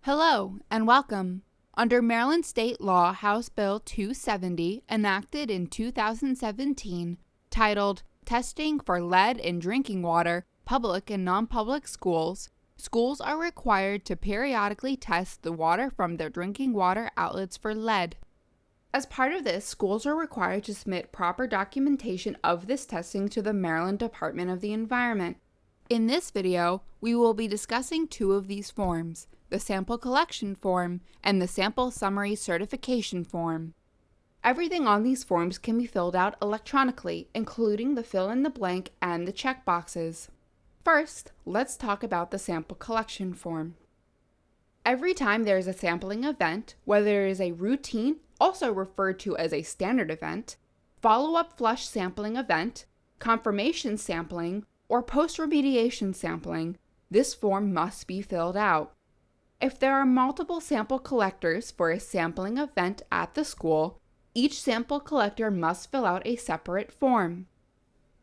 Hello and welcome. Under Maryland State Law House Bill 270, enacted in 2017, titled Testing for Lead in Drinking Water, Public and Non-Public Schools, schools are required to periodically test the water from their drinking water outlets for lead. As part of this, schools are required to submit proper documentation of this testing to the Maryland Department of the Environment. In this video, we will be discussing two of these forms, the Sample Collection Form and the Sample Summary Certification Form. Everything on these forms can be filled out electronically, including the fill-in-the-blank and the checkboxes. First, let's talk about the Sample Collection Form. Every time there is a sampling event, whether it is a routine, also referred to as a standard event, follow-up flush sampling event, confirmation sampling, or post-remediation sampling, this form must be filled out. If there are multiple sample collectors for a sampling event at the school, each sample collector must fill out a separate form.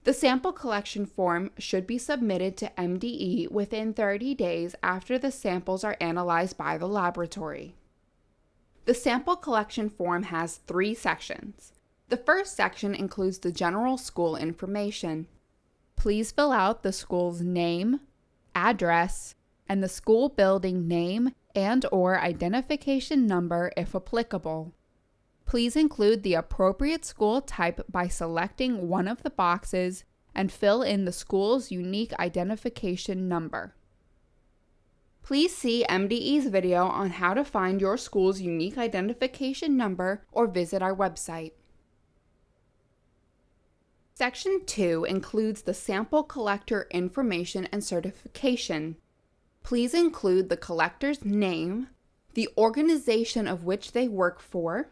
The sample collection form should be submitted to MDE within 30 days after the samples are analyzed by the laboratory. The sample collection form has 3 sections. The first section includes the general school information. Please fill out the school's name, address, and the school building name and/or identification number if applicable. Please include the appropriate school type by selecting one of the boxes and fill in the school's unique identification number. Please see MDE's video on how to find your school's unique identification number or visit our website. Section 2 includes the sample collector information and certification. Please include the collector's name, the organization of which they work for,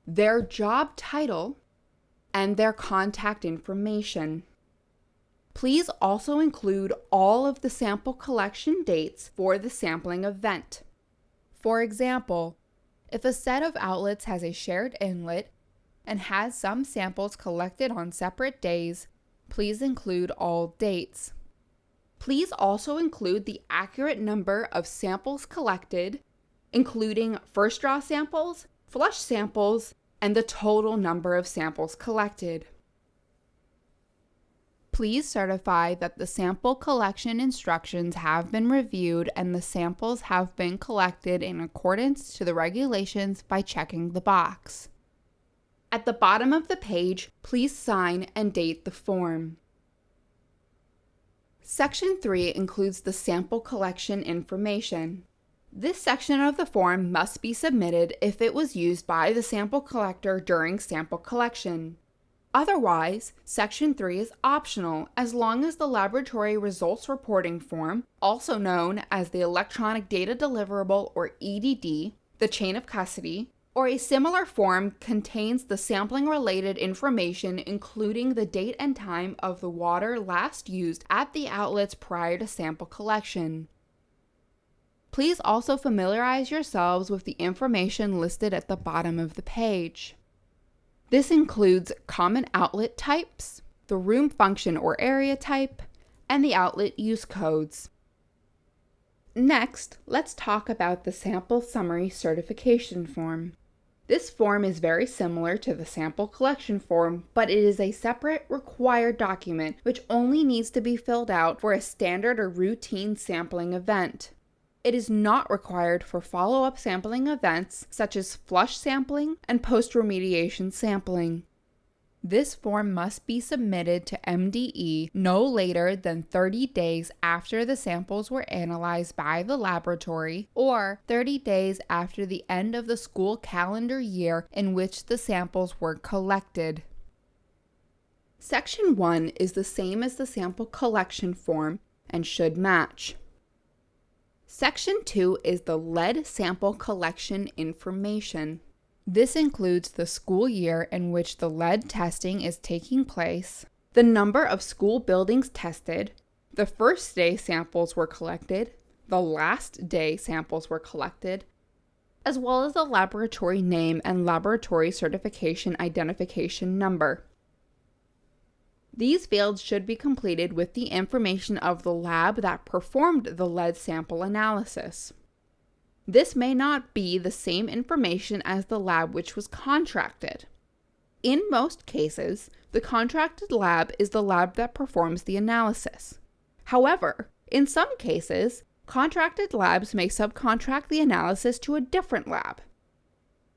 their job title, and their contact information. Please also include all of the sample collection dates for the sampling event. For example, if a set of outlets has a shared inlet and has some samples collected on separate days, please include all dates. Please also include the accurate number of samples collected, including first draw samples, flush samples, and the total number of samples collected. Please certify that the sample collection instructions have been reviewed and the samples have been collected in accordance to the regulations by checking the box. At the bottom of the page, please sign and date the form. Section 3 includes the sample collection information. This section of the form must be submitted if it was used by the sample collector during sample collection. Otherwise, Section 3 is optional as long as the Laboratory Results Reporting Form, also known as the Electronic Data Deliverable or EDD, the Chain of Custody, or a similar form contains the sampling-related information including the date and time of the water last used at the outlets prior to sample collection. Please also familiarize yourselves with the information listed at the bottom of the page. This includes common outlet types, the room function or area type, and the outlet use codes. Next, let's talk about the Sample Summary Certification Form. This form is very similar to the sample collection form, but it is a separate required document which only needs to be filled out for a standard or routine sampling event. It is not required for follow-up sampling events such as flush sampling and post-remediation sampling. This form must be submitted to MDE no later than 30 days after the samples were analyzed by the laboratory or 30 days after the end of the school calendar year in which the samples were collected. Section 1 is the same as the sample collection form and should match. Section 2 is the lead sample collection information. This includes the school year in which the lead testing is taking place, the number of school buildings tested, the first day samples were collected, the last day samples were collected, as well as the laboratory name and laboratory certification identification number. These fields should be completed with the information of the lab that performed the lead sample analysis. This may not be the same information as the lab which was contracted. In most cases, the contracted lab is the lab that performs the analysis. However, in some cases, contracted labs may subcontract the analysis to a different lab.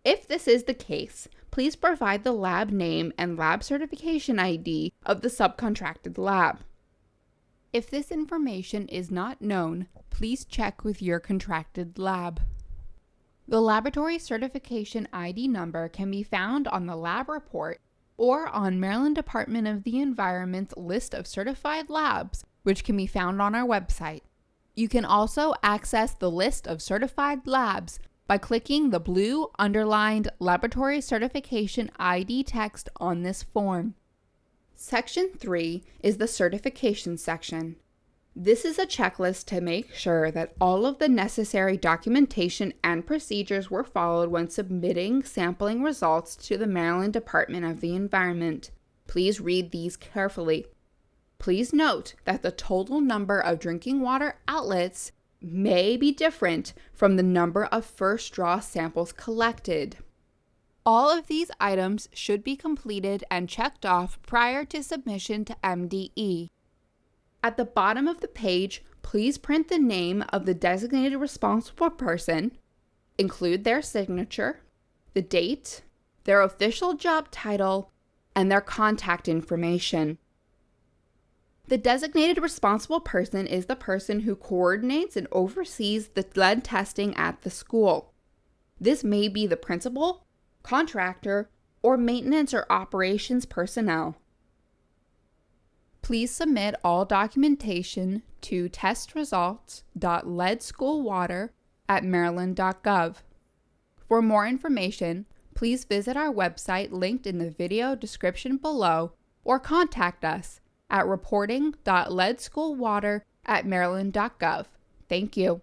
If this is the case, please provide the lab name and lab certification ID of the subcontracted lab. If this information is not known, please check with your contracted lab. The laboratory certification ID number can be found on the lab report or on Maryland Department of the Environment's list of certified labs, which can be found on our website. You can also access the list of certified labs by clicking the blue underlined laboratory certification ID text on this form. Section 3 is the certification section. This is a checklist to make sure that all of the necessary documentation and procedures were followed when submitting sampling results to the Maryland Department of the Environment. Please read these carefully. Please note that the total number of drinking water outlets may be different from the number of first draw samples collected. All of these items should be completed and checked off prior to submission to MDE. At the bottom of the page, please print the name of the designated responsible person, include their signature, the date, their official job title, and their contact information. The designated responsible person is the person who coordinates and oversees the lead testing at the school. This may be the principal, contractor, or maintenance or operations personnel. Please submit all documentation to testresults.leadschoolwater@maryland.gov. For more information, please visit our website linked in the video description below or contact us at reporting.leadschoolwater@maryland.gov. Thank you.